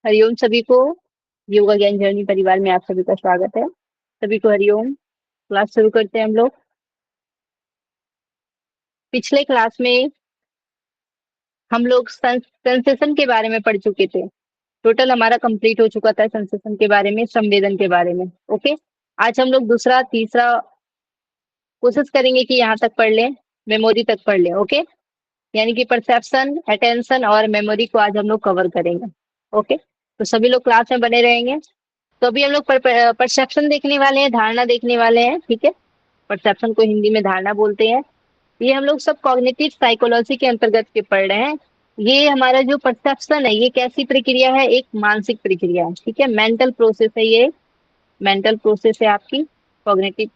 हरिओम सभी को। योगा ज्ञान जर्नी परिवार में आप सभी का स्वागत है। सभी को हरिओम। क्लास शुरू करते हैं हम लोग। पिछले क्लास में हम लोग सेंसेशन के बारे में पढ़ चुके थे। टोटल हमारा कंप्लीट हो चुका था सेंसेशन के बारे में, संवेदन के बारे में। ओके, आज हम लोग दूसरा तीसरा कोशिश करेंगे कि यहाँ तक पढ़ लें, मेमोरी तक पढ़ लें। ओके, यानी कि परसेप्शन, अटेंशन और मेमोरी को आज हम लोग कवर करेंगे। ओके, तो सभी लोग क्लास में बने रहेंगे। तो अभी हम लोग परसेप्शन देखने वाले हैं, धारणा देखने वाले हैं। ठीक है, परसेप्शन को हिंदी में धारणा बोलते हैं। ये हम लोग सब कॉग्निटिव साइकोलॉजी के अंतर्गत के पढ़ रहे हैं। ये हमारा जो परसेप्शन है, ये कैसी प्रक्रिया है? एक मानसिक प्रक्रिया है। ठीक है, मेंटल प्रोसेस है ये। मेंटल प्रोसेस है आपकी कॉग्निटिव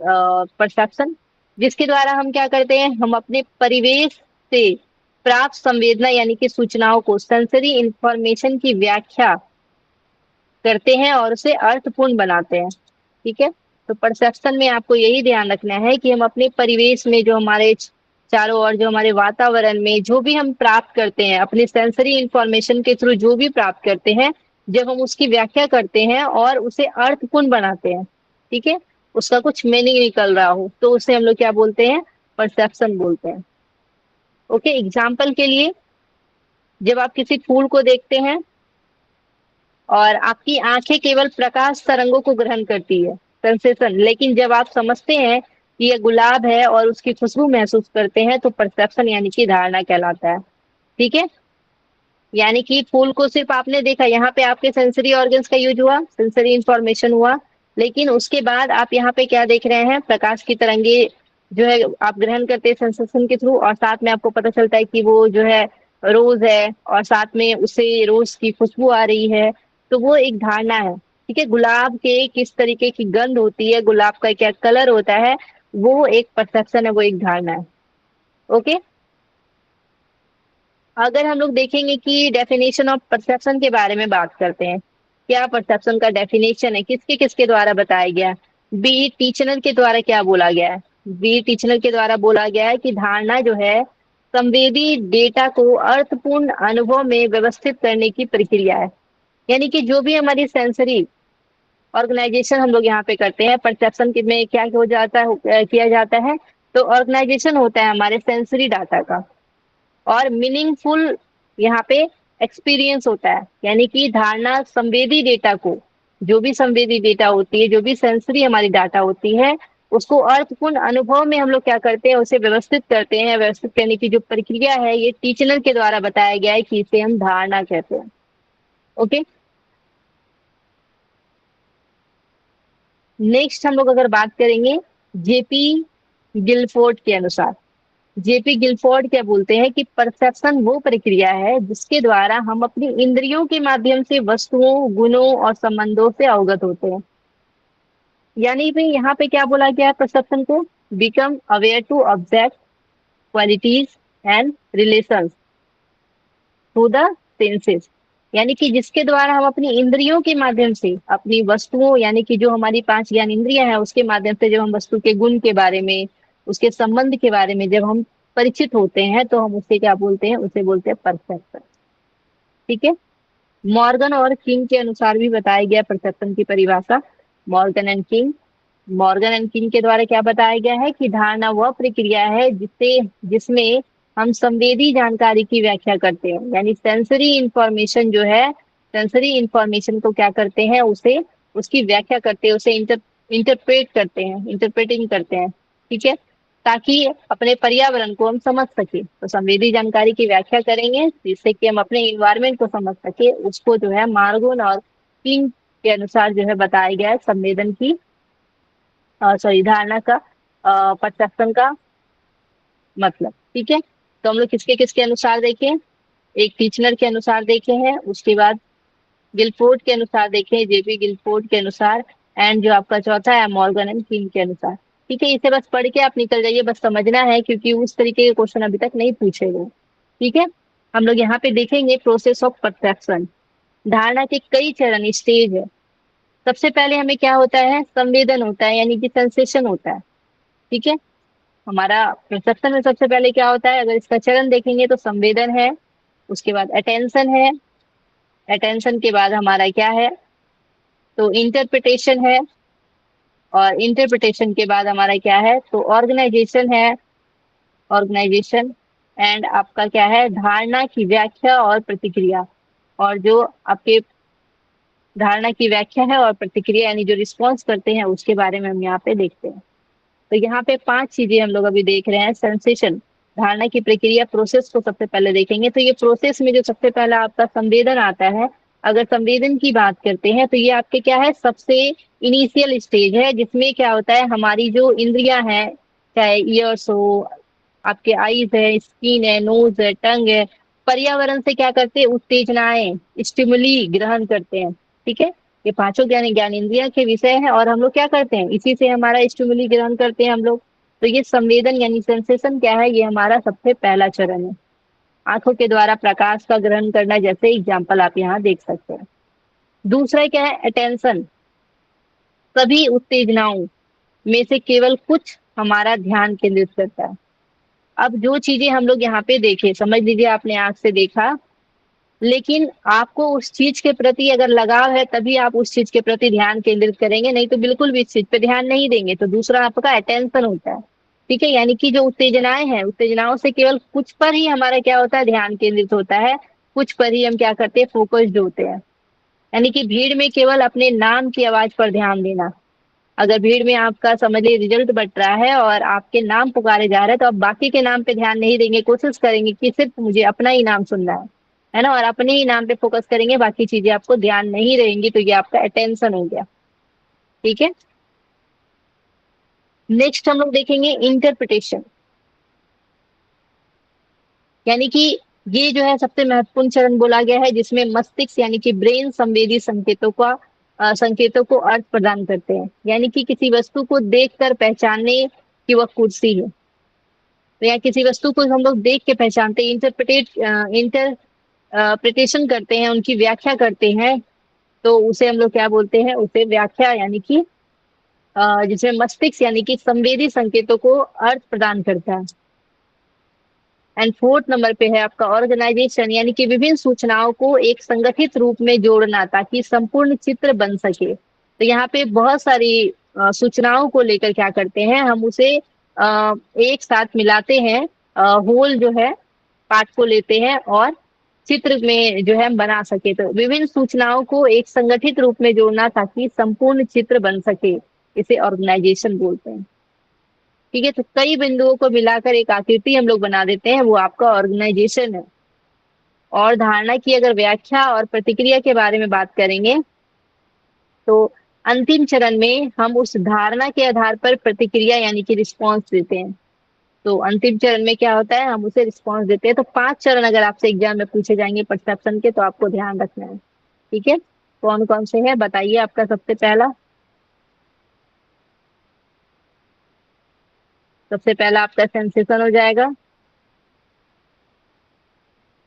परसेप्शन, जिसके द्वारा हम क्या करते हैं, हम अपने परिवेश से प्राप्त संवेदना यानी कि सूचनाओं को, सेंसरी इंफॉर्मेशन की व्याख्या करते हैं और उसे अर्थपूर्ण बनाते हैं। ठीक है, तो परसेप्शन में आपको यही ध्यान रखना है कि हम अपने परिवेश में, जो हमारे चारों ओर, जो हमारे वातावरण में जो भी हम प्राप्त करते हैं, अपनी सेंसरी इंफॉर्मेशन के थ्रू जो भी प्राप्त करते हैं, जब हम उसकी व्याख्या करते हैं और उसे अर्थपूर्ण बनाते हैं, ठीक है, उसका कुछ मीनिंग निकल रहा हो, तो उसे हम लोग क्या बोलते हैं? परसेप्शन बोलते हैं। ओके, एग्जाम्पल के लिए, जब आप किसी फूल को देखते हैं और आपकी आंखें केवल प्रकाश तरंगों को ग्रहण करती है, सेंसेशन, लेकिन जब आप समझते हैं कि यह गुलाब है और उसकी खुशबू महसूस करते हैं, तो परसेप्शन यानी कि धारणा कहलाता है। ठीक है, यानी कि फूल को सिर्फ आपने देखा, यहाँ पे आपके सेंसरी ऑर्गन्स का यूज हुआ, सेंसरी इंफॉर्मेशन हुआ, लेकिन उसके बाद आप यहाँ पे क्या देख रहे हैं? प्रकाश की तरंगे जो है आप ग्रहण करते हैं सेंसेशन के थ्रू, और साथ में आपको पता चलता है कि वो जो है रोज है, और साथ में उसे रोज की खुशबू आ रही है, तो वो एक धारणा है। ठीक है, गुलाब के किस तरीके की गंध होती है, गुलाब का क्या कलर होता है, वो एक परसेप्शन है, वो एक धारणा है। ओके, अगर हम लोग देखेंगे कि डेफिनेशन ऑफ परसेप्शन के बारे में बात करते हैं, क्या परसेप्शन का डेफिनेशन है, किसके किसके द्वारा बताया गया है? बी टीचनर के द्वारा क्या बोला गया है? बी टीचनर के द्वारा बोला गया है कि धारणा जो है, संवेदी डेटा को अर्थपूर्ण अनुभव में व्यवस्थित करने की प्रक्रिया है। यानी कि जो भी हमारी सेंसरी ऑर्गेनाइजेशन हम लोग यहाँ पे करते हैं, परसेप्शन में क्या हो जाता है, किया जाता है, तो ऑर्गेनाइजेशन होता है हमारे सेंसरी डाटा का, और मीनिंगफुल यहाँ पे एक्सपीरियंस होता है। यानी कि धारणा संवेदी डेटा को, जो भी संवेदी डेटा होती है, जो भी सेंसरी हमारी डाटा होती है, उसको अर्थपूर्ण अनुभव में हम लोग क्या करते हैं? उसे व्यवस्थित करते हैं। व्यवस्थित करने की जो प्रक्रिया है, ये टीचनर के द्वारा बताया गया है कि इसे हम धारणा कहते हैं। ओके, नेक्स्ट हम लोग अगर बात करेंगे जेपी गिलफोर्ड के अनुसार, जेपी गिलफोर्ड क्या बोलते हैं कि परसेप्शन वो प्रक्रिया है जिसके द्वारा हम अपनी इंद्रियों के माध्यम से वस्तुओं, गुणों और संबंधों से अवगत होते हैं। यानी भाई यहाँ पे क्या बोला गया है परसेप्शन को? Become aware to object, qualities and relations through the senses. यानी कि जिसके द्वारा हम अपनी इंद्रियों के माध्यम से अपनी वस्तुओं, यानी कि जो हमारी पांच ज्ञान इंद्रियां हैं, उसके माध्यम से जब हम वस्तु के गुण के बारे में, उसके संबंध के बारे में जब हम परिचित होते हैं, तो हम उससे क्या बोलते हैं? उसे बोलते हैं परसेप्शन। ठीक है, मॉर्गन और किंग के अनुसार भी बताया गया परसेप्शन की परिभाषा। Morgan and king, Morgan and king के द्वारा क्या बताया गया है कि धारणा वह प्रक्रिया है जिसमें हम संवेदी जानकारी की व्याख्या करते हैं। यानी सेंसरी इंफॉर्मेशन जो है, सेंसरी इंफॉर्मेशन को क्या करते हैं? उसे, उसकी व्याख्या करते हैं, उसे इंटरप्रेट करते हैं, इंटरप्रेटिंग करते हैं। ठीक है, ताकि अपने पर्यावरण को हम समझ सके, तो संवेदी जानकारी की व्याख्या करेंगे जिससे कि हम अपने इन्वायरमेंट को समझ सके। उसको जो है मार्गन और किंग के अनुसार जो है बताया गया है संवेदन की, सॉरी, धारणा का, परसेप्शन का मतलब। ठीक है, तो हम लोग किसके किसके अनुसार देखें? एक टीचनर के अनुसार देखे हैं, उसके बाद गिलफोर्ड के अनुसार देखें, जेपी गिलफोर्ड के अनुसार, एंड जो आपका चौथा है मॉर्गन एंड किंग के अनुसार। ठीक है, इसे बस पढ़ के आप निकल जाइए, बस समझना है, क्योंकि उस तरीके के क्वेश्चन अभी तक नहीं पूछे गए। ठीक है, हम लोग यहाँ पे देखेंगे प्रोसेस ऑफ परसेप्शन। धारणा के कई चरण, स्टेज है। सबसे पहले हमें क्या होता है? संवेदन होता है, यानी कि सेंसेशन होता है। ठीक है, हमारा परसेप्शन में सबसे पहले क्या होता है? अगर इसका चरण देखेंगे तो संवेदन है, उसके बाद अटेंशन है, अटेंशन के बाद हमारा क्या है, तो इंटरप्रिटेशन है, और इंटरप्रिटेशन के बाद हमारा क्या है, तो ऑर्गेनाइजेशन है, ऑर्गेनाइजेशन। एंड आपका क्या है, धारणा की व्याख्या और प्रतिक्रिया। और जो आपके धारणा की व्याख्या है और प्रतिक्रिया यानी जो रिस्पॉन्स करते हैं उसके बारे में हम यहाँ पे देखते हैं। तो यहाँ पे 5 चीजें हम लोग अभी देख रहे हैं। सेंसेशन, धारणा की प्रक्रिया, प्रोसेस को सबसे पहले देखेंगे। तो ये प्रोसेस में जो सबसे पहला आपका संवेदन आता है, अगर संवेदन की बात करते हैं तो ये आपके क्या है, सबसे इनिशियल स्टेज है, जिसमें क्या होता है, हमारी जो इंद्रियां हैं, चाहे ईयर्स हो, आपके आईज है, स्किन है, नोज है, टंग है, पर्यावरण से क्या करते हैं, उत्तेजनाएं, स्टिमुली ग्रहण करते हैं। ठीक है, ये पांचों ज्ञान इंद्रिया के विषय है, और हम लोग क्या करते हैं, इसी से हमारा स्टिमुली ग्रहण करते हैं हम लोग। तो ये संवेदन यानी सेंसेशन क्या है, ये हमारा सबसे पहला चरण है। आंखों के द्वारा प्रकाश का ग्रहण करना, जैसे एग्जाम्पल आप यहाँ देख सकते हैं। दूसरा क्या है, अटेंशन, सभी उत्तेजनाओं में से केवल कुछ हमारा ध्यान केंद्रित करता है। अब जो चीजें हम लोग यहाँ पे देखे, समझ लीजिए आपने आंख से देखा, लेकिन आपको उस चीज के प्रति अगर लगाव है तभी आप उस चीज के प्रति ध्यान केंद्रित करेंगे, नहीं तो बिल्कुल भी इस चीज पे ध्यान नहीं देंगे। तो दूसरा आपका अटेंशन होता है। ठीक है, यानी कि जो उत्तेजनाएं हैं, उत्तेजनाओं से केवल कुछ पर ही हमारा क्या होता है, ध्यान केंद्रित होता है, कुछ पर ही हम क्या करते हैं, फोकस्ड होते हैं। यानी कि भीड़ में केवल अपने नाम की आवाज पर ध्यान देना। अगर भीड़ में आपका समझ लीजिए रिजल्ट बट रहा है और आपके नाम पुकारे जा रहे हैं, तो आप बाकी के नाम पे ध्यान नहीं देंगे, कोशिश करेंगे कि सिर्फ मुझे अपना ही नाम सुनना है ना, और अपने ही नाम पे फोकस करेंगे, बाकी चीजें आपको ध्यान नहीं रहेंगी। तो ये आपका अटेंशन हो गया। ठीक है, नेक्स्ट हम लोग देखेंगे इंटरप्रिटेशन, यानी कि ये जो है सबसे महत्वपूर्ण चरण बोला गया है, जिसमें मस्तिष्क यानी कि ब्रेन संवेदी संकेतों का संकेतों को अर्थ प्रदान करते हैं। यानी कि किसी वस्तु को देखकर पहचानने कि वह कुर्सी है, तो या किसी वस्तु को हम लोग देख के पहचानते हैं, इंटरप्रिटेशन करते हैं, उनकी व्याख्या करते हैं, तो उसे हम लोग क्या बोलते हैं, उसे व्याख्या, यानी कि जिसमें मस्तिष्क यानी कि संवेदी संकेतों को अर्थ प्रदान करता है। एंड फोर्थ नंबर पे है आपका ऑर्गेनाइजेशन, यानी कि विभिन्न सूचनाओं को एक संगठित रूप में जोड़ना ताकि संपूर्ण चित्र बन सके। तो यहाँ पे बहुत सारी सूचनाओं को लेकर क्या करते हैं, हम उसे एक साथ मिलाते हैं, होल जो है पार्ट को लेते हैं और चित्र में जो है हम बना सके। तो विभिन्न सूचनाओं को एक संगठित रूप में जोड़ना ताकि संपूर्ण चित्र बन सके, इसे ऑर्गेनाइजेशन बोलते हैं। ठीक है, तो कई बिंदुओं को मिलाकर एक आकृति हम लोग बना देते हैं, वो आपका ऑर्गेनाइजेशन है। और धारणा की अगर व्याख्या और प्रतिक्रिया के बारे में बात करेंगे, तो अंतिम चरण में हम उस धारणा के आधार पर प्रतिक्रिया यानी कि रिस्पॉन्स देते हैं। तो अंतिम चरण में क्या होता है, हम उसे रिस्पॉन्स देते हैं। तो 5 चरण अगर आपसे एग्जाम में पूछे जाएंगे परसेप्शन के, तो आपको ध्यान रखना है। ठीक है, कौन कौन से हैं बताइए। आपका सबसे पहला आपका सेंसेशन हो जाएगा।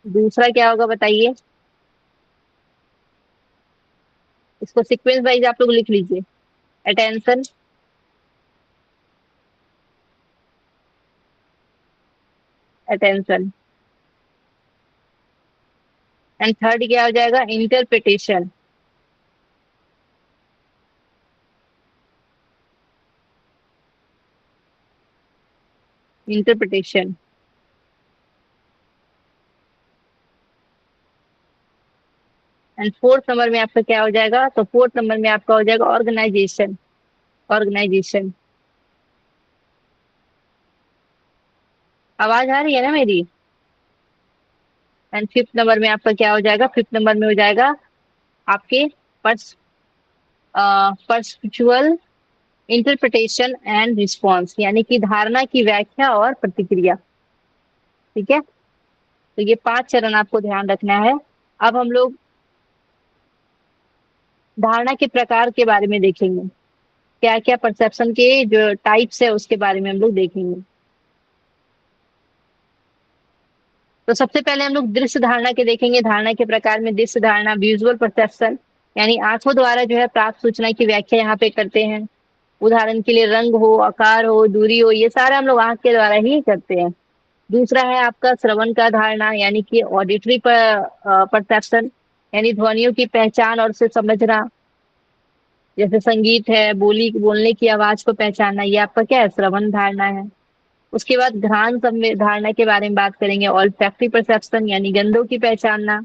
दूसरा क्या होगा बताइए, इसको सीक्वेंस वाइज आप लोग लिख लीजिए। Attention, attention. एंड थर्ड क्या हो जाएगा, interpretation. Interpretation. And fourth number में आपका क्या हो जाएगा, तो फोर्थ नंबर में आपका हो जाएगा ऑर्गेनाइजेशन, ऑर्गेनाइजेशन। आवाज आ रही है ना मेरी। एंड फिफ्थ नंबर में आपका क्या हो जाएगा, फिफ्थ नंबर में हो जाएगा आपके purse perceptual interpretation and response, यानी कि धारणा की व्याख्या और प्रतिक्रिया। ठीक है, तो ये 5 चरण आपको ध्यान रखना है। अब हम लोग धारणा के प्रकार के बारे में देखेंगे, क्या क्या परसेप्शन के जो टाइप्स है उसके बारे में हम लोग देखेंगे। तो सबसे पहले हम लोग दृश्य धारणा के देखेंगे। धारणा के प्रकार में दृश्य धारणा, विजुअल परसेप्शन, यानी आंखों द्वारा जो है प्राप्त सूचना की व्याख्या यहाँ पे करते हैं। उदाहरण के लिए रंग हो, आकार हो, दूरी हो, ये सारा हम लोग आंख के द्वारा ही करते हैं। दूसरा है आपका श्रवण का धारणा, यानी कि ऑडिटरी परसेप्शन, यानी ध्वनियों की पहचान और उसे समझना। जैसे संगीत है, बोलने की आवाज को पहचानना, ये आपका क्या है, श्रवण धारणा है। उसके बाद घ्राण धारणा के बारे में बात करेंगे, ऑल्फैक्टरी परसेप्शन यानी गंधों की पहचानना।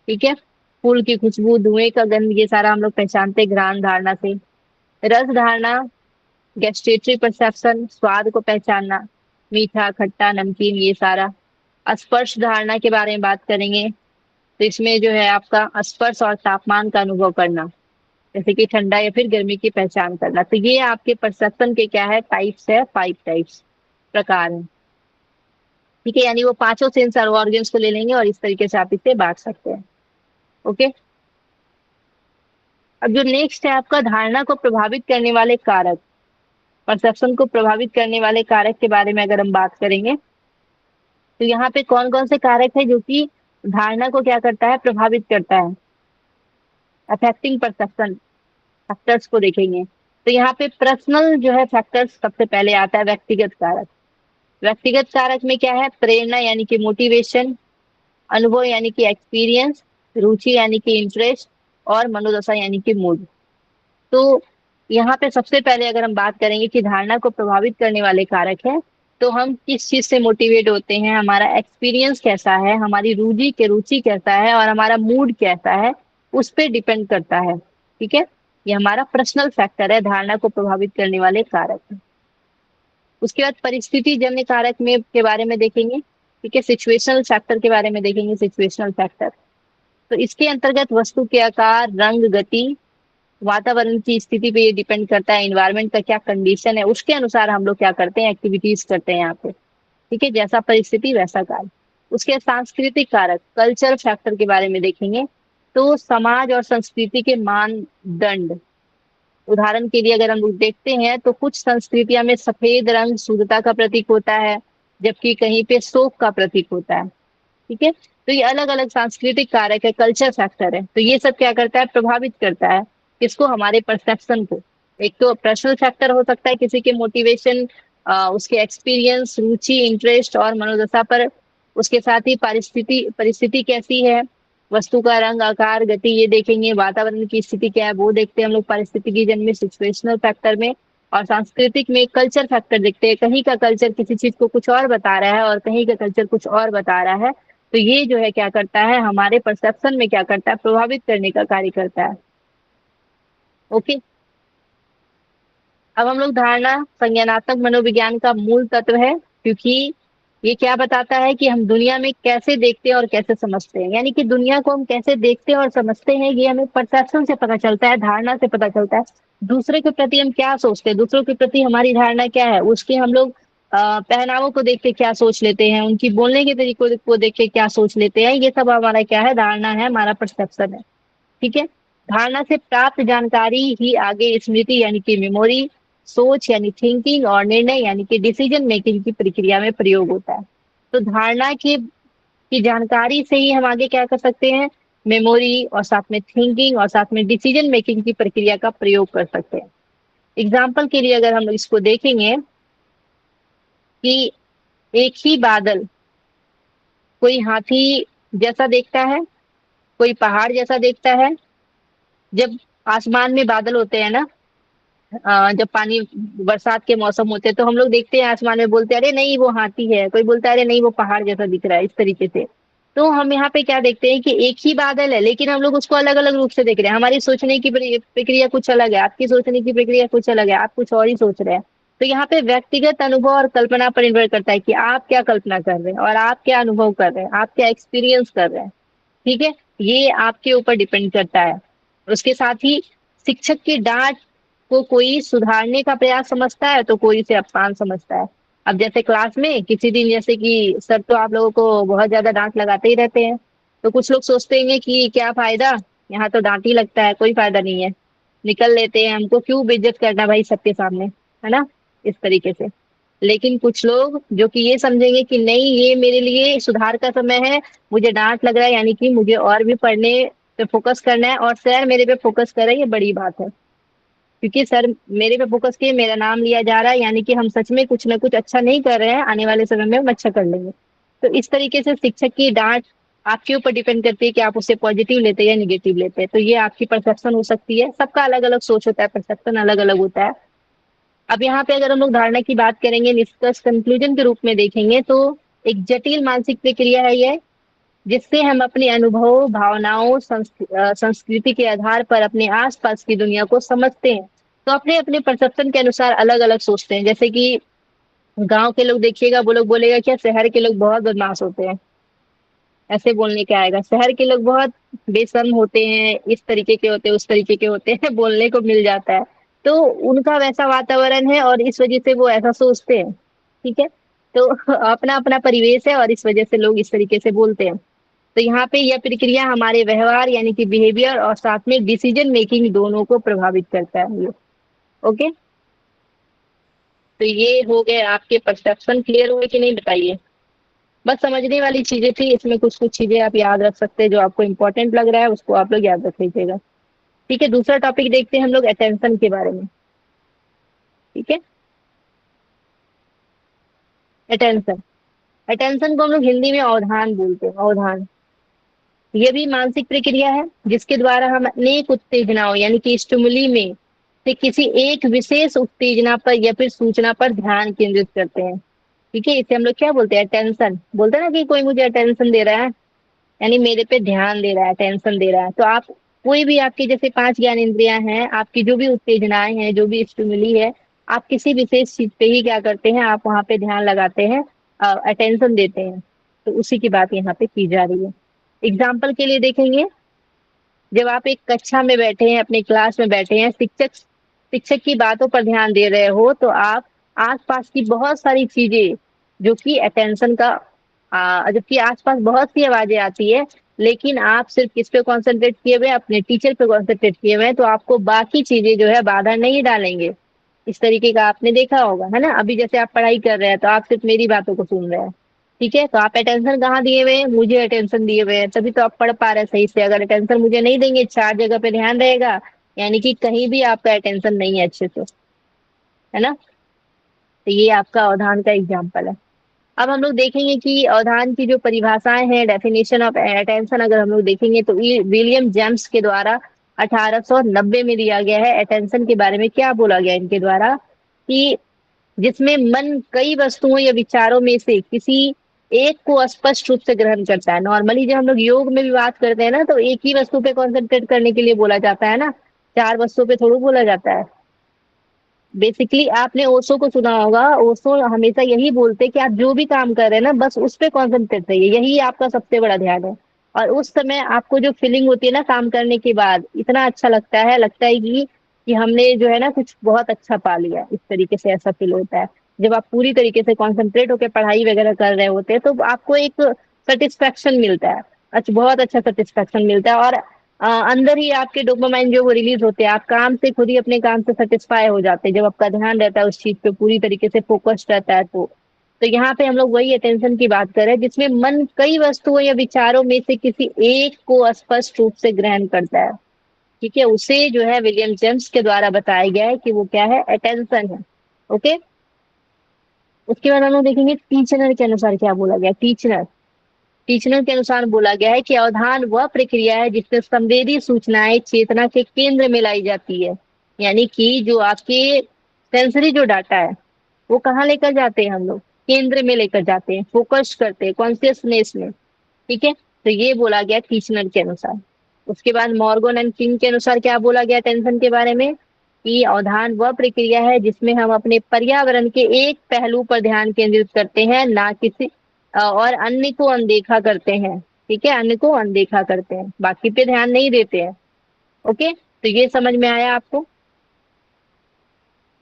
ठीक है, फूल की खुशबू, धुएं का गंध, ये सारा हम लोग पहचानते हैं घ्राण धारणा से। रस धारणा, गैस्ट्रेटरी परसेप्शन, स्वाद को पहचानना, मीठा, खट्टा, नमकीन, ये सारा। स्पर्श धारणा के बारे में बात करेंगे, तो इसमें जो है आपका स्पर्श और तापमान का अनुभव करना, जैसे कि ठंडा या फिर गर्मी की पहचान करना। तो ये आपके परसेप्शन के क्या है, टाइप्स है, 5 टाइप्स, प्रकार है। ठीक है, यानी वो पांचों सेंस ऑर्गन्स को ले लेंगे और इस तरीके से आप इसे बांट सकते हैं। ओके, अब जो नेक्स्ट है आपका धारणा को प्रभावित करने वाले कारक, परसेप्शन को प्रभावित करने वाले कारक के बारे में अगर हम बात करेंगे, तो यहाँ पे कौन कौन से कारक है जो कि धारणा को क्या करता है, प्रभावित करता है, अफेक्टिंग परसेप्शन फैक्टर्स को देखेंगे। तो यहाँ पे पर्सनल जो है फैक्टर्स सबसे पहले आता है, व्यक्तिगत कारक। व्यक्तिगत कारक में क्या है, प्रेरणा यानी कि मोटिवेशन, अनुभव यानी कि एक्सपीरियंस, रुचि यानी कि इंटरेस्ट, और मनोदशा यानी कि मूड। तो यहाँ पे सबसे पहले अगर हम बात करेंगे कि धारणा को प्रभावित करने वाले कारक है, तो हम किस चीज से मोटिवेट होते हैं, हमारा एक्सपीरियंस कैसा है, हमारी रुचि कैसा है, और हमारा मूड कैसा है, उस पर डिपेंड करता है। ठीक है, ये हमारा पर्सनल फैक्टर है, धारणा को प्रभावित करने वाले कारक। उसके बाद परिस्थिति जन्य कारक में के बारे में देखेंगे। ठीक है, सिचुएशनल फैक्टर के बारे में देखेंगे, सिचुएशनल फैक्टर। तो इसके अंतर्गत वस्तु के आकार, रंग, गति, वातावरण की स्थिति पे ये डिपेंड करता है, एनवायरनमेंट का क्या कंडीशन है, उसके अनुसार हम लोग क्या करते हैं, एक्टिविटीज करते हैं यहाँ पे। ठीक है, जैसा परिस्थिति वैसा कार्य। उसके सांस्कृतिक कारक, कल्चर फैक्टर के बारे में देखेंगे। तो समाज और संस्कृति के मानदंड, उदाहरण के लिए अगर हम लोग देखते हैं तो कुछ संस्कृतियां में सफेद रंग शुद्धता का प्रतीक होता है, जबकि कहीं पे शोक का प्रतीक होता है। ठीक है, तो ये अलग अलग सांस्कृतिक कारक है, कल्चर फैक्टर है। तो ये सब क्या करता है, प्रभावित करता है किसको, हमारे परसेप्शन को। एक तो पर्सनल फैक्टर हो सकता है किसी के मोटिवेशन, उसके एक्सपीरियंस, रुचि, इंटरेस्ट और मनोदशा पर। उसके साथ ही परिस्थिति परिस्थिति कैसी है, वस्तु का रंग, आकार, गति, ये देखेंगे। वातावरण की स्थिति क्या है वो देखते हैं हम लोग परिस्थिति जन में, सिचुएशनल फैक्टर में। और सांस्कृतिक में कल्चर फैक्टर देखते हैं, कहीं का कल्चर किसी चीज को कुछ और बता रहा है और कहीं का कल्चर कुछ और बता रहा है। तो ये जो है क्या करता है, हमारे परसेप्शन में क्या करता है, प्रभावित करने का कार्य करता है। ओके, अब हम लोग धारणा संज्ञानात्मक मनोविज्ञान का मूल तत्व है, क्योंकि ये क्या बताता है कि हम दुनिया में कैसे देखते हैं और कैसे समझते हैं। यानी कि दुनिया को हम कैसे देखते हैं और समझते हैं, ये हमें परसेप्शन से पता चलता है, धारणा से पता चलता है। दूसरे के प्रति हम क्या सोचते हैं, दूसरों के प्रति हमारी धारणा क्या है, उसके हम लोग पहनावों को देख के क्या सोच लेते हैं, उनकी बोलने के तरीकों को देख के क्या सोच लेते हैं, ये सब हमारा क्या है, धारणा है, हमारा परसेप्शन है। ठीक है, धारणा से प्राप्त जानकारी ही आगे स्मृति यानी कि मेमोरी, सोच यानी थिंकिंग, और निर्णय यानी कि डिसीजन मेकिंग की प्रक्रिया में प्रयोग होता है। तो धारणा की जानकारी से ही हम आगे क्या कर सकते हैं, मेमोरी और साथ में थिंकिंग और साथ में डिसीजन मेकिंग की प्रक्रिया का प्रयोग कर सकते हैं। एग्जाम्पल के लिए अगर हम इसको देखेंगे कि एक ही बादल कोई हाथी जैसा देखता है, कोई पहाड़ जैसा देखता है। जब आसमान में बादल होते हैं ना, जब पानी बरसात के मौसम होते हैं, तो हम लोग देखते हैं आसमान में, बोलते हैं अरे नहीं वो हाथी है, कोई बोलता है अरे नहीं वो पहाड़ जैसा दिख रहा है, इस तरीके से। तो हम यहाँ पे क्या देखते हैं कि एक ही बादल है, लेकिन हम लोग उसको अलग अलग रूप से देख रहे हैं। हमारी सोचने की प्रक्रिया कुछ अलग है, आपकी सोचने की प्रक्रिया कुछ अलग है, आप कुछ और ही सोच रहे हैं। तो यहाँ पे व्यक्तिगत अनुभव और कल्पना पर निर्भर करता है कि आप क्या कल्पना कर रहे हैं और आप क्या अनुभव कर रहे हैं, आप क्या एक्सपीरियंस कर रहे हैं। ठीक है, ये आपके ऊपर डिपेंड करता है। उसके साथ ही शिक्षक की डांट को कोई सुधारने का प्रयास समझता है, तो कोई इसे अपमान समझता है। अब जैसे क्लास में किसी दिन जैसे कि सर तो आप लोगों को बहुत ज्यादा डांट लगाते ही रहते हैं, तो कुछ लोग सोचते हैं कि क्या फायदा, यहाँ तो डांट ही लगता है, कोई फायदा नहीं है, निकल लेते हैं, हमको क्यों बेइज्जत करना भाई सबके सामने, है ना, इस तरीके से। लेकिन कुछ लोग जो कि ये समझेंगे कि नहीं ये मेरे लिए सुधार का समय है, मुझे डांट लग रहा है, यानी कि मुझे और भी पढ़ने पे फोकस करना है और सर मेरे पे फोकस कर रहे हैं, ये बड़ी बात है। क्योंकि सर मेरे पे फोकस किए, मेरा नाम लिया जा रहा है, यानी कि हम सच में कुछ ना कुछ अच्छा नहीं कर रहे हैं, आने वाले समय में हम अच्छा कर लेंगे। तो इस तरीके से शिक्षक की डांट आपके ऊपर डिपेंड करती है कि आप उसे पॉजिटिव लेते हैं या निगेटिव लेते हैं। तो ये आपकी परसेप्शन हो सकती है, सबका अलग अलग सोच होता है, परसेप्शन अलग अलग होता है। अब यहाँ पे अगर हम लोग धारणा की बात करेंगे, निष्कर्ष कंक्लूजन के रूप में देखेंगे, तो एक जटिल मानसिक प्रक्रिया है ये, जिससे हम अपने अनुभवों, भावनाओं, संस्कृति के आधार पर अपने आसपास की दुनिया को समझते हैं। तो अपने अपने परसेप्शन के अनुसार अलग अलग सोचते हैं। जैसे कि गांव के लोग देखिएगा, वो लोग बोलेगा क्या, शहर के लोग बहुत बदमाश होते हैं, ऐसे बोलने के आएगा। शहर के लोग बहुत बेशर्म होते हैं, इस तरीके के होते हैं, उस तरीके के होते हैं, बोलने को मिल जाता है। तो उनका वैसा वातावरण है और इस वजह से वो ऐसा सोचते हैं। ठीक है। तो अपना अपना परिवेश है और इस वजह से लोग इस तरीके से बोलते हैं। तो यहाँ पे यह प्रक्रिया हमारे व्यवहार यानी कि बिहेवियर और साथ में डिसीजन मेकिंग दोनों को प्रभावित करता है ये। ओके। तो ये हो गए आपके परसेप्शन, क्लियर हुए कि नहीं बताइए। बस समझने वाली चीजें थी, इसमें कुछ कुछ चीजें आप याद रख सकते हैं, जो आपको इंपॉर्टेंट लग रहा है उसको आप लोग याद रख लीजिएगा। ठीक है, दूसरा टॉपिक देखते हैं हम लोग अटेंशन के बारे में। ठीक है। अटेंशन, अटेंशन को हम लोग हिंदी में अवधान बोलते हैं, अवधान। ये भी मानसिक प्रक्रिया है जिसके द्वारा हम अनेक उत्तेजनाओं यानी कि स्टिमुली में से किसी एक विशेष उत्तेजना पर या फिर सूचना पर ध्यान केंद्रित करते हैं। ठीक है, इसे हम लोग क्या बोलते हैं, अटेंशन बोलते हैं ना, कि कोई मुझे अटेंशन दे रहा है, यानी मेरे पे ध्यान दे रहा है, टेंशन दे रहा है। तो आप कोई भी, आपकी जैसे 5 ज्ञान इंद्रियां हैं, आपकी जो भी उत्तेजनाएं हैं, जो भी स्टिमुली है, आप किसी विशेष चीज पे ही क्या करते हैं, आप वहां पे ध्यान लगाते हैं, अटेंशन देते हैं। तो उसी की बात यहाँ पे की जा रही है। एग्जाम्पल के लिए देखेंगे, जब आप एक कक्षा में बैठे हैं, अपने क्लास में बैठे हैं, शिक्षक शिक्षक की बातों पर ध्यान दे रहे हो, तो आप आसपास की बहुत सारी चीजें, जो कि अटेंशन का, जबकि आसपास बहुत सी आवाजें आती है, लेकिन आप सिर्फ किस पे कॉन्सेंट्रेट किए हुए हैं, अपने टीचर पे कॉन्सेंट्रेट किए हुए हैं, तो आपको बाकी चीजें जो है बाधा नहीं डालेंगे। इस तरीके का आपने देखा होगा, है ना। अभी जैसे आप पढ़ाई कर रहे हैं, तो आप सिर्फ मेरी बातों को सुन रहे हैं। ठीक है, तो आप अटेंशन कहाँ दिए हुए हैं, मुझे अटेंशन दिए हुए हैं, तभी तो आप पढ़ पा रहे हैं सही से। अगर अटेंशन मुझे नहीं देंगे, 4 जगह पे ध्यान रहेगा, यानी कि कहीं भी आपका अटेंशन नहीं है अच्छे से, है ना। तो ये आपका अवधान का एग्जाम्पल है। अब हम लोग देखेंगे कि अवधान की जो परिभाषाएं हैं, डेफिनेशन ऑफ अटेंशन, अगर हम लोग देखेंगे तो विलियम जेम्स के द्वारा 1890 में दिया गया है। अटेंशन के बारे में क्या बोला गया इनके द्वारा, कि जिसमें मन कई वस्तुओं या विचारों में से किसी एक को स्पष्ट रूप से ग्रहण करता है। नॉर्मली जब हम लोग योग में भी बात करते हैं ना, तो एक ही वस्तु पे कॉन्सेंट्रेट करने के लिए बोला जाता है ना, 4 वस्तुओं पे थोड़ा बोला जाता है। बेसिकली आपने ओशो को सुना होगा, ओशो हमेशा यही बोलते हैं कि आप जो भी काम कर रहे हैं ना, बस उस पे कॉन्सेंट्रेट रहिए, यही आपका सबसे बड़ा ध्यान है। और उस समय आपको जो फीलिंग होती है ना, काम करने के बाद इतना अच्छा लगता है कि हमने जो है ना कुछ बहुत अच्छा पा लिया, इस तरीके से ऐसा फील होता है। जब आप पूरी तरीके से कॉन्सेंट्रेट होकर पढ़ाई वगैरह कर रहे होते हैं, तो आपको एक सेटिस्फेक्शन मिलता है, अच्छा, बहुत अच्छा सेटिस्फेक्शन मिलता है। और अंदर ही आपके डोपामाइन जो वो रिलीज होते हैं, आप काम से खुद ही अपने काम से सेटिस्फाई हो जाते हैं, जब आपका ध्यान रहता है उस चीज पे, पूरी तरीके से फोकस्ड रहता है। तो यहाँ पे हम लोग वही अटेंशन की बात कर रहे हैं, जिसमें मन कई वस्तुओं या विचारों में से किसी एक को स्पष्ट रूप से ग्रहण करता है। ठीक है, उसे जो है विलियम जेम्स के द्वारा बताया गया है कि वो क्या है, अटेंशन है। ओके। उसके बाद हम लोग देखेंगे टीचनर के अनुसार क्या बोला गया। टीचनर के अनुसार बोला गया है कि अवधान वह प्रक्रिया है जिससे संवेदी सूचनाएं चेतना के केंद्र में लाई जाती है। यानी कि जो आपके सेंसरी जो डाटा है, वो कहाँ लेकर जाते हैं हम लोग, केंद्र में लेकर जाते हैं, फोकस करते हैं कॉन्शियसनेस में। ठीक है, तो ये बोला गया टीचनर के अनुसार। उसके बाद मॉर्गन एंड किंग के अनुसार क्या बोला गया टेंशन के बारे में, कि अवधान वह प्रक्रिया है जिसमें हम अपने पर्यावरण के एक पहलू पर ध्यान केंद्रित करते हैं, ना किसी और अन्य को अनदेखा करते हैं। ठीक है, अन्य को अनदेखा करते हैं, बाकी पे ध्यान नहीं देते हैं। ओके, तो ये समझ में आया आपको।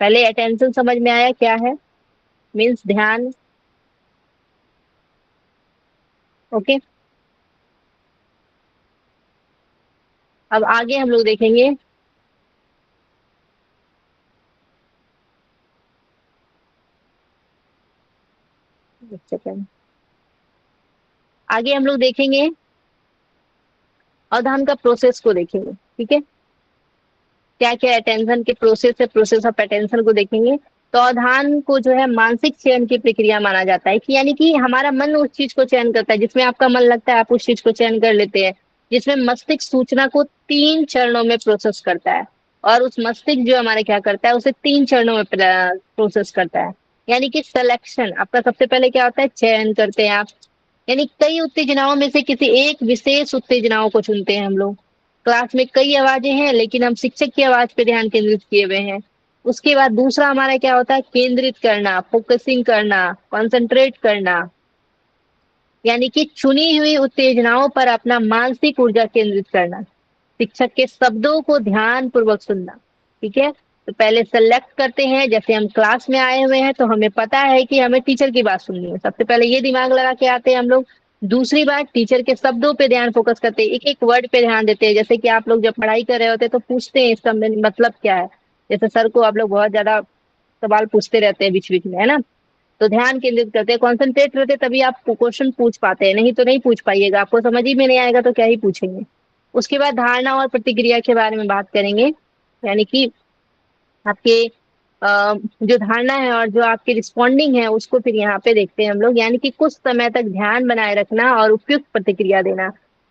पहले अटेंशन समझ में आया क्या है, मीन्स ध्यान। ओके, अब आगे हम लोग देखेंगे। एक सेकंड। आगे हम लोग देखेंगे अवधान का प्रोसेस को देखेंगे। ठीक है, क्या क्या अटेंशन के प्रोसेस है, प्रोसेस ऑफ अटेंशन को देखेंगे। तो अवधान को जो है मानसिक चयन की प्रक्रिया माना जाता है, कि यानी कि हमारा मन उस चीज को चयन करता है, जिसमें आपका मन लगता है आप उस चीज को चयन कर लेते हैं, जिसमें मस्तिष्क सूचना को 3 चरणों में प्रोसेस करता है, और उस मस्तिष्क जो हमारे क्या करता है उसे 3 चरणों में प्रोसेस करता है। यानी कि सिलेक्शन आपका सबसे पहले क्या होता है, चयन करते हैं आप, यानी कई उत्तेजनाओं में से किसी एक विशेष उत्तेजनाओं को चुनते हैं हम लोग। क्लास में कई आवाजें हैं लेकिन हम शिक्षक की आवाज पे ध्यान केंद्रित किए हुए हैं। उसके बाद दूसरा हमारा क्या होता है, केंद्रित करना, फोकसिंग करना, कंसंट्रेट करना, यानी कि चुनी हुई उत्तेजनाओं पर अपना मानसिक ऊर्जा केंद्रित करना, शिक्षक के शब्दों को ध्यान पूर्वक सुनना। ठीक है, तो पहले सेलेक्ट करते हैं, जैसे हम क्लास में आए हुए हैं तो हमें पता है कि हमें टीचर की बात सुननी है, सबसे पहले ये दिमाग लगा के आते हैं हम लोग। दूसरी बात, टीचर के शब्दों पे ध्यान फोकस करते हैं, एक एक वर्ड पे ध्यान देते हैं, जैसे कि आप लोग जब पढ़ाई कर रहे होते हैं तो पूछते हैं इसका मतलब क्या है, जैसे सर को आप लोग बहुत ज्यादा सवाल पूछते रहते हैं बीच बीच में, है ना। तो ध्यान केंद्रित करते हैं, कॉन्सेंट्रेट रहते हैं, तभी आप क्वेश्चन पूछ पाते हैं, नहीं तो नहीं पूछ पाइएगा, आपको समझ ही में नहीं आएगा तो क्या ही पूछेंगे। उसके बाद धारणा और प्रतिक्रिया के बारे में बात करेंगे, यानी कि आपके जो धारणा है और जो आपकी रिस्पॉन्डिंग है उसको फिर यहाँ पे देखते हैं हम लोग, यानी कि कुछ समय तक ध्यान बनाए रखना और उपयुक्त प्रतिक्रिया देना।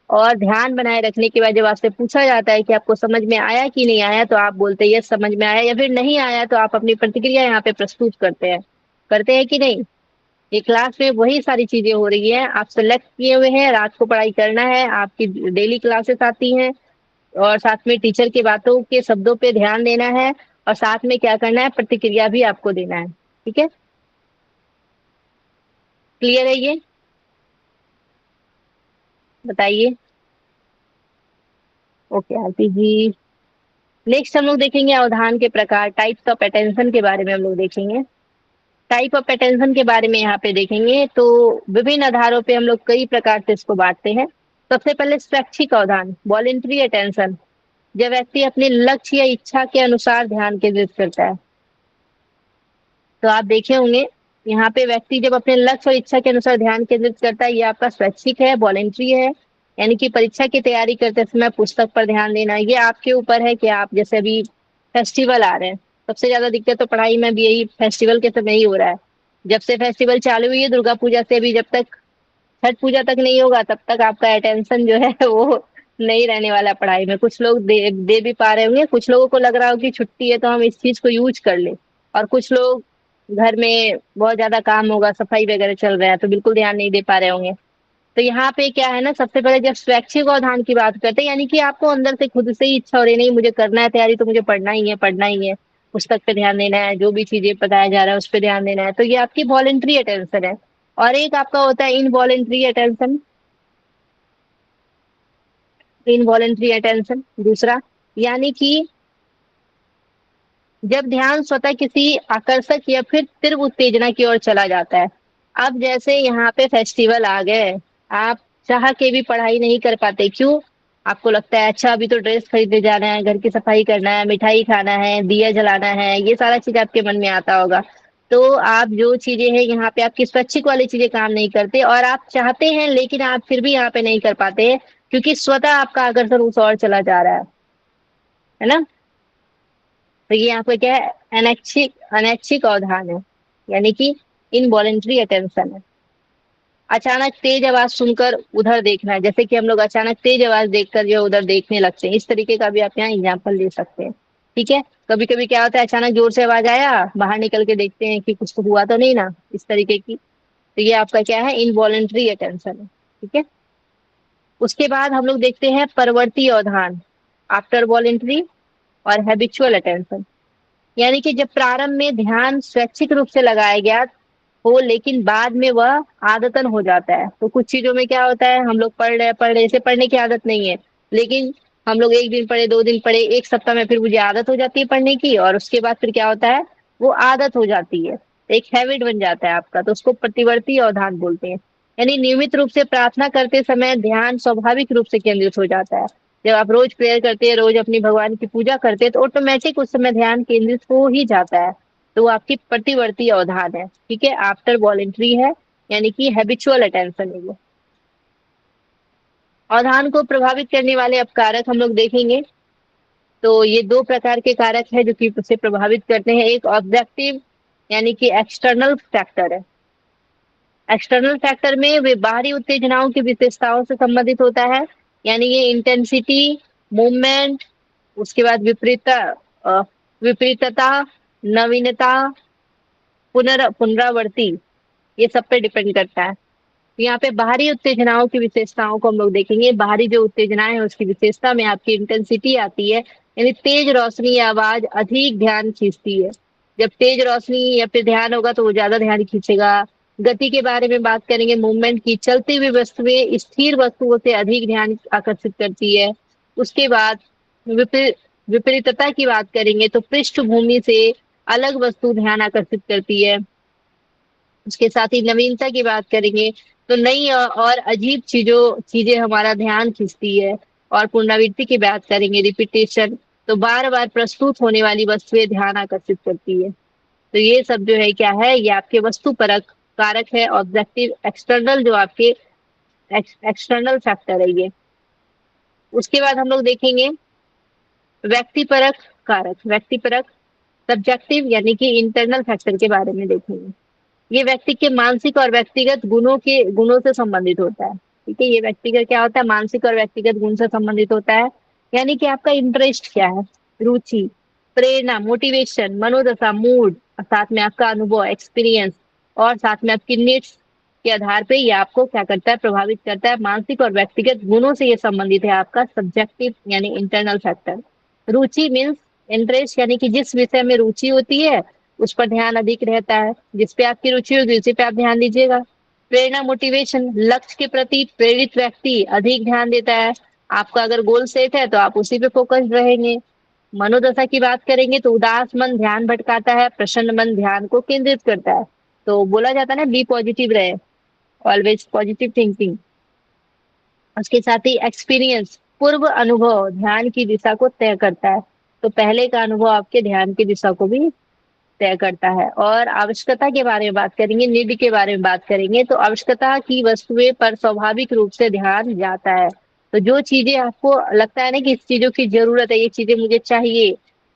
और ध्यान बनाए रखने के बाद जब आपसे पूछा जाता है कि आपको समझ में आया कि नहीं आया, तो आप बोलते हैं यस समझ में आया, या फिर नहीं आया तो आप अपनी प्रतिक्रिया यहाँ पे प्रस्तुत करते हैं कि नहीं। ये क्लास में वही सारी चीजें हो रही है, आप सेलेक्ट किए हुए हैं, रात को पढ़ाई करना है, आपकी डेली क्लासेस आती हैं, और साथ में टीचर की बातों के शब्दों पे ध्यान देना है, और साथ में क्या करना है, प्रतिक्रिया भी आपको देना है। ठीक है, क्लियर है ये, बताइए। ओके आरती जी। नेक्स्ट हम लोग देखेंगे अवधान के प्रकार, टाइप्स ऑफ अटेंशन के बारे में हम लोग देखेंगे। टाइप ऑफ अटेंशन के बारे में यहाँ पे देखेंगे, तो विभिन्न आधारों पे हम लोग कई प्रकार से इसको बांटते हैं। सबसे पहले स्वैच्छिक अवधान, वॉलेंट्री अटेंशन, जब व्यक्ति अपने लक्ष्य या इच्छा के अनुसार ध्यान केंद्रित करता है। तो आप देखे होंगे यहाँ पे व्यक्ति जब अपने लक्ष्य और इच्छा के अनुसार ध्यान केंद्रित करता है, ये आपका स्वैच्छिक है, वॉलेंट्री है, यानी कि परीक्षा की तैयारी करते समय पुस्तक पर ध्यान देना, ये आपके ऊपर है कि आप, जैसे अभी फेस्टिवल आ रहे हैं, सबसे ज्यादा दिक्कत तो पढ़ाई में भी यही फेस्टिवल के समय ही हो रहा है। जब से फेस्टिवल चालू हुई है दुर्गा पूजा से, अभी जब तक छठ पूजा तक नहीं होगा तब तक आपका अटेंशन जो है वो नहीं रहने वाला पढ़ाई में। कुछ लोग दे भी पा रहे होंगे, कुछ लोगों को लग रहा हो कि छुट्टी है तो हम इस चीज को यूज कर ले, और कुछ लोग घर में बहुत ज्यादा काम होगा, सफाई वगैरह चल रहा है तो बिल्कुल ध्यान नहीं दे पा रहे होंगे। तो यहाँ पे क्या है ना, सबसे पहले जब स्वैच्छिक अवधान की बात करते हैं, यानी कि आपको अंदर से खुद से ही इच्छा हो रही, नहीं मुझे करना है तैयारी तो मुझे पढ़ना ही है, पढ़ना ही है, पुस्तक पे ध्यान देना है, जो भी चीजें बताया जा रहा है उस पर ध्यान देना है, तो ये आपकी वॉलेंट्री अटेंशन है। और एक आपका होता है इनवॉलेंट्री अटेंशन, इनवॉलेंट्री अटेंशन दूसरा, यानी कि जब ध्यान स्वतः किसी आकर्षक या फिर तीव्र उत्तेजना की ओर चला जाता है। अब जैसे यहाँ पे फेस्टिवल आ गए, आप चाह के भी पढ़ाई नहीं कर पाते, क्यों, आपको लगता है अच्छा अभी तो ड्रेस खरीदने जाना है, घर की सफाई करना है, मिठाई खाना है, दिया जलाना है, ये सारा चीज आपके मन में आता होगा। तो आप जो चीजें हैं यहाँ पे आपकी स्वैच्छिक वाली चीजें काम नहीं करते, और आप चाहते हैं लेकिन आप फिर भी यहाँ पे नहीं कर पाते, क्योंकि स्वतः आपका आकर्षण उस ओर चला जा रहा है ना। तो ये यहाँ पे क्या है, अनैच्छिक अनैच्छिक अवधान है, यानी कि इनवॉलेंट्री अटेंशन है। अचानक तेज आवाज सुनकर उधर देखना, जैसे कि हम लोग अचानक तेज आवाज देखकर जो उधर देखने लगते हैं, इस तरीके का भी आप यहाँ एग्जाम्पल ले सकते हैं। ठीक है, कभी कभी क्या होता है अचानक जोर से आवाज आया, बाहर निकल के देखते हैं कि कुछ तो हुआ तो नहीं ना, इस तरीके की। तो ये आपका क्या है, इनवॉलेंट्री अटेंशन है। ठीक है, उसके बाद हम लोग देखते हैं परवर्ती अवधान, आफ्टर वॉलेंट्री और हैबिचुअल अटेंशन, यानी कि जब प्रारंभ में ध्यान स्वैच्छिक रूप से लगाया गया हो लेकिन बाद में वह आदतन हो जाता है। तो कुछ चीजों में क्या होता है, हम लोग पढ़ रहे, इसे पढ़ने की आदत नहीं है, लेकिन हम लोग एक दिन पढ़े, 2 दिन पढ़े, एक सप्ताह में फिर मुझे आदत हो जाती है पढ़ने की, और उसके बाद फिर क्या होता है, वो आदत हो जाती है, एक हैबिट बन जाता है आपका, तो उसको प्रतिवर्ती अवधान बोलते हैं। यानी नियमित रूप से प्रार्थना करते समय ध्यान स्वाभाविक रूप से केंद्रित हो जाता है। जब आप रोज प्रेयर करते हैं, रोज अपनी भगवान की पूजा करते हैं, तो ऑटोमेटिक उस समय ध्यान केंद्रित हो ही जाता है। तो वो आपकी प्रतिवर्ती अवधान है। ठीक है, आफ्टर वॉलेंट्री है, यानी कि हैबिचुअल अटेंशन है ये। अवधान को प्रभावित करने वाले अपकारक हम लोग देखेंगे, तो ये 2 प्रकार के कारक है जो कि उसे प्रभावित करते हैं, एक ऑब्जेक्टिव यानी कि एक्सटर्नल फैक्टर है। एक्सटर्नल फैक्टर में वे बाहरी उत्तेजनाओं की विशेषताओं से संबंधित होता है, यानी ये इंटेंसिटी, मूवमेंट, उसके बाद विपरीतता, नवीनता, पुनरावर्ती, ये सब पे डिपेंड करता है। तो यहाँ पे बाहरी उत्तेजनाओं की विशेषताओं को हम लोग देखेंगे। बाहरी जो उत्तेजनाएं है उसकी विशेषता में आपकी इंटेंसिटी आती है, यानी तेज रोशनी या आवाज अधिक ध्यान खींचती है। जब तेज रोशनी या फिर ध्यान होगा तो वो ज्यादा ध्यान खींचेगा। गति के बारे में बात करेंगे, मूवमेंट की, चलती हुई वस्तुएं स्थिर वस्तुओं से अधिक ध्यान आकर्षित करती है। उसके बाद विपरीतता की बात करेंगे तो पृष्ठभूमि से अलग वस्तु ध्यान आकर्षित करती है। उसके साथ ही नवीनता की बात करेंगे तो नई और अजीब चीजें हमारा ध्यान खींचती है। और पुनरावृत्ति की बात करेंगे, रिपीटेशन, तो बार बार प्रस्तुत होने वाली वस्तुएं ध्यान आकर्षित करती है। तो ये सब जो है क्या है, ये आपके वस्तु परक कारक है, ऑब्जेक्टिव एक्सटर्नल जो आपके एक्सटर्नल फैक्टर है ये। उसके बाद हम लोग देखेंगे व्यक्तिपरक कारक, व्यक्तिपरक सब्जेक्टिव यानी कि इंटरनल फैक्टर के बारे में देखेंगे। ये व्यक्ति के मानसिक और व्यक्तिगत गुणों से संबंधित होता है। ठीक है, ये व्यक्तिगत क्या होता है, मानसिक और व्यक्तिगत गुण से संबंधित होता है। यानी कि आपका इंटरेस्ट क्या है, रुचि, प्रेरणा, मोटिवेशन, मनोदशा, मूड, साथ में आपका अनुभव, एक्सपीरियंस, और साथ में आपकी नीड्स के आधार पे ये आपको क्या करता है, प्रभावित करता है। मानसिक और व्यक्तिगत गुणों से ये संबंधित है आपका सब्जेक्टिव यानी इंटरनल फैक्टर। रुचि मीन्स इंटरेस्ट, यानी कि जिस विषय में रुचि होती है उस पर ध्यान अधिक रहता है। जिस पे आपकी रुचि होगी उसी पे आप ध्यान दीजिएगा। प्रेरणा, मोटिवेशन, लक्ष्य के प्रति प्रेरित व्यक्ति अधिक ध्यान देता है। आपका अगर गोल सेट है तो आप उसी पे फोकस्ड रहेंगे। मनोदशा की बात करेंगे तो उदास मन ध्यान भटकाता है, प्रसन्न मन ध्यान को केंद्रित करता है। तो बोला जाता है ना, बी पॉजिटिव रहे, ऑलवेज पॉजिटिव थिंकिंग। उसके साथ ही एक्सपीरियंस, पूर्व अनुभव ध्यान की दिशा को तय करता है। तो पहले का अनुभव आपके ध्यान की दिशा को भी तय करता है। और आवश्यकता के बारे में बात करेंगे, नीड के बारे में बात करेंगे तो आवश्यकता की वस्तुएं पर स्वाभाविक रूप से ध्यान जाता है। तो जो चीजें आपको लगता है ना कि इस चीजों की जरूरत है, ये चीजें मुझे चाहिए,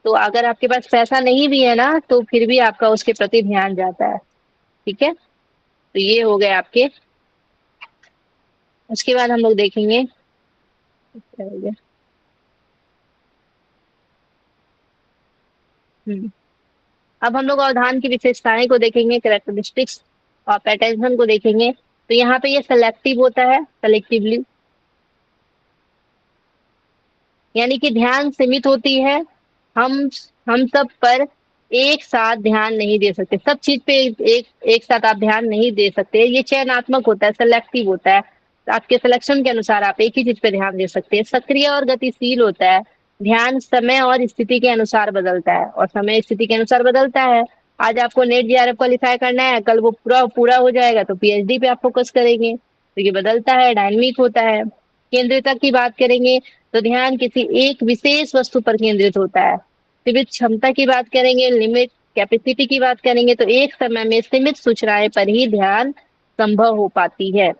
तो अगर आपके पास पैसा नहीं भी है ना तो फिर भी आपका उसके प्रति ध्यान जाता है। ठीक है, तो ये हो गए आपके। उसके बाद हम लोग देखेंगे क्या हो गया? हम्म, अब हम लोग अवधान की विशेषताएं को देखेंगे, कैरेक्टरिस्टिक्स ऑफ अटेंशन को देखेंगे। तो यहाँ पे ये सेलेक्टिव होता है, सेलेक्टिवली, यानी कि ध्यान सीमित होती है। हम हम सब पर एक साथ ध्यान नहीं दे सकते, सब चीज पे एक साथ आप ध्यान नहीं दे सकते। ये चयनात्मक होता है, सेलेक्टिव होता है। तो आपके सिलेक्शन के अनुसार आप एक ही चीज पे ध्यान दे सकते हैं। सक्रिय और गतिशील होता है, ध्यान समय और स्थिति के अनुसार बदलता है, और समय स्थिति के अनुसार बदलता है। आज आपको नेट जेआरएफ क्वालिफाई करना है, कल वो पूरा पूरा हो जाएगा तो पीएचडी पे आप फोकस करेंगे। तो ये बदलता है, डायनामिक होता है। केंद्रिता की बात करेंगे तो ध्यान किसी एक विशेष वस्तु पर केंद्रित होता है। सीमित क्षमता की बात करेंगे, लिमिट कैपेसिटी की बात करेंगे तो एक समय में सीमित सूचनाएं पर ही ध्यान संभव हो पाती है।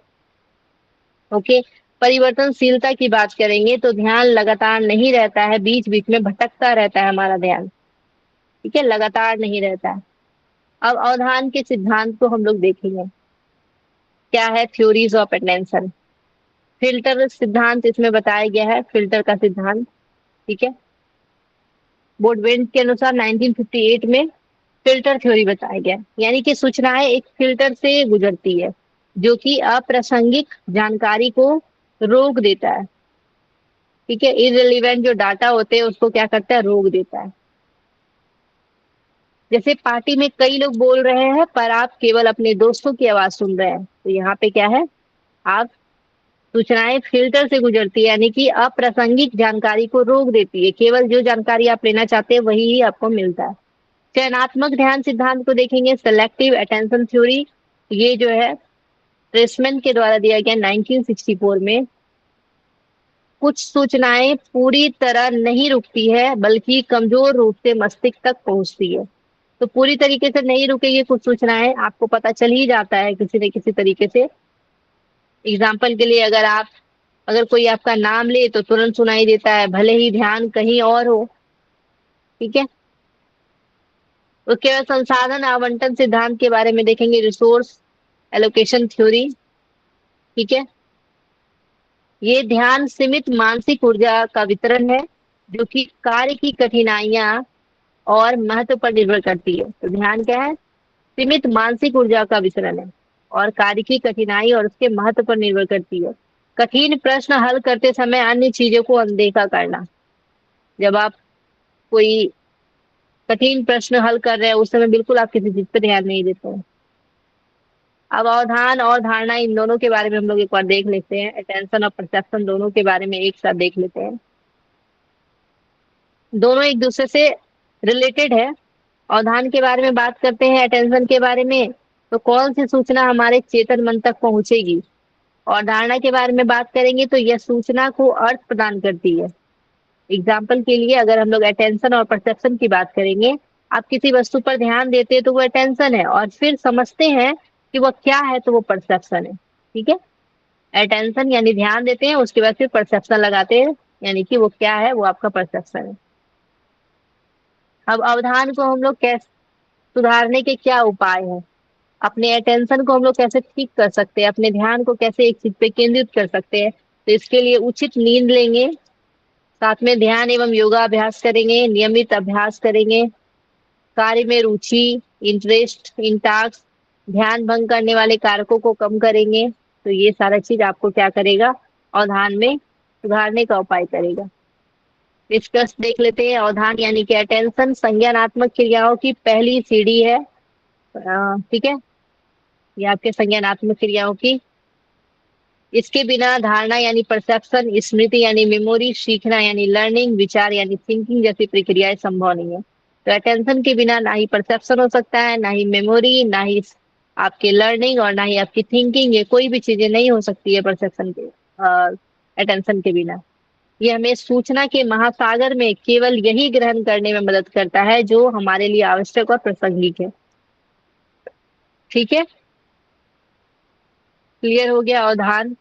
ओके, परिवर्तनशीलता की बात करेंगे तो ध्यान लगातार नहीं रहता है, बीच बीच में भटकता रहता है हमारा ध्यान। ठीक है, लगातार नहीं रहता है। अब अवधान के सिद्धांत को हम लोग देखेंगे, क्या है थ्योरीज ऑफ अटेंशन। फिल्टर सिद्धांत इसमें बताया गया है, फिल्टर का सिद्धांत। ठीक है, बोडवेंट के अनुसार 1958 में फिल्टर थ्योरी बताया गया, यानी कि सूचनाएं एक फिल्टर से गुजरती है जो कि अप्रासंगिक जानकारी को रोक देता है। ठीक है, इररिलेवेंट जो डाटा होते हैं उसको क्या करता है, रोक देता है। जैसे पार्टी में कई लोग बोल रहे हैं पर आप केवल अपने दोस्तों की आवाज सुन रहे हैं, तो यहाँ पे क्या है, आप सूचनाएं फिल्टर से गुजरती है, यानी कि अप्रासंगिक जानकारी को रोक देती है। केवल जो जानकारी आप लेना चाहते हैं वही ही आपको मिलता है। चयनात्मक ध्यान सिद्धांत को देखेंगे, सेलेक्टिव अटेंशन थ्योरी। ये जो है ट्रेसमैन के द्वारा दिया गया 1964 में। कुछ सूचनाएं पूरी तरह नहीं रुकती है बल्कि कमजोर रूप से मस्तिष्क तक पहुंचती है। तो पूरी तरीके से नहीं रुकेगी, कुछ सूचनाएं आपको पता चल ही जाता है किसी न किसी तरीके से। एग्जाम्पल के लिए अगर कोई आपका नाम ले तो तुरंत सुनाई देता है, भले ही ध्यान कहीं और हो। ठीक है, उसके बाद संसाधन आवंटन सिद्धांत के बारे में देखेंगे, रिसोर्स एलोकेशन थ्योरी। ठीक है, ये ध्यान सीमित मानसिक ऊर्जा का वितरण है जो कि कार्य की कठिनाइयां और महत्व पर निर्भर करती है। तो ध्यान क्या है? सीमित मानसिक ऊर्जा का वितरण है और कार्य की कठिनाई और उसके महत्व पर निर्भर करती है। कठिन प्रश्न हल करते समय अन्य चीजों को अनदेखा करना। जब आप कोई कठिन प्रश्न हल कर रहे हैं उस समय बिल्कुल आप किसी चीज पर ध्यान नहीं देते हैं। अब अवधान और धारणा, इन दोनों के बारे में हम लोग एक बार देख लेते हैं। अटेंशन और परसेप्शन दोनों के बारे में एक साथ देख लेते हैं। दोनों एक दूसरे से रिलेटेड है। अवधान के बारे में बात करते हैं, अटेंशन के बारे में, तो कौन सी सूचना हमारे चेतन मन तक पहुंचेगी। और धारणा के बारे में बात करेंगे तो यह सूचना को अर्थ प्रदान करती है। एग्जाम्पल के लिए अगर हम लोग अटेंशन और परसेप्शन की बात करेंगे, आप किसी वस्तु पर ध्यान देते हैं तो वो अटेंशन है, और फिर समझते हैं कि वो क्या है तो वो परसेप्शन है। ठीक है, अटेंशन यानी ध्यान देते हैं, उसके बाद फिर परसेप्शन लगाते हैं, यानी कि वो क्या है वो आपका परसेप्शन है। अब अवधान को हम लोग कैसे सुधारने के क्या उपाय हैं, अपने अटेंशन को हम लोग कैसे ठीक कर सकते हैं, अपने ध्यान को कैसे एक चीज पे केंद्रित कर सकते हैं। तो इसके लिए उचित नींद लेंगे, साथ में ध्यान एवं योगा अभ्यास करेंगे, नियमित अभ्यास करेंगे, कार्य में रुचि, इंटरेस्ट इन टास्क, ध्यान भंग करने वाले कारकों को कम करेंगे। तो ये सारा चीज आपको क्या करेगा, अवधान में सुधारने का उपाय करेगा। निष्कर्ष देख लेते हैं। अवधान यानी कि अटेंशन संज्ञानात्मक क्रियाओं की पहली सीढ़ी है। ठीक है, ये आपके संज्ञानात्मक क्रियाओं की। इसके बिना धारणा यानी परसेप्शन, स्मृति यानी मेमोरी, सीखना यानी लर्निंग, विचार यानी थिंकिंग जैसी प्रक्रियाएं संभव नहीं है। तो अटेंशन के बिना ना ही परसेप्शन हो सकता है, ना ही मेमोरी, ना ही आपके लर्निंग, और ना ही आपकी थिंकिंग। ये कोई भी चीजें नहीं हो सकती है परसेप्शन के अटेंशन के बिना। ये हमें सूचना के महासागर में केवल यही ग्रहण करने में मदद करता है जो हमारे लिए आवश्यक और प्रासंगिक है। ठीक है, क्लियर हो गया अवधान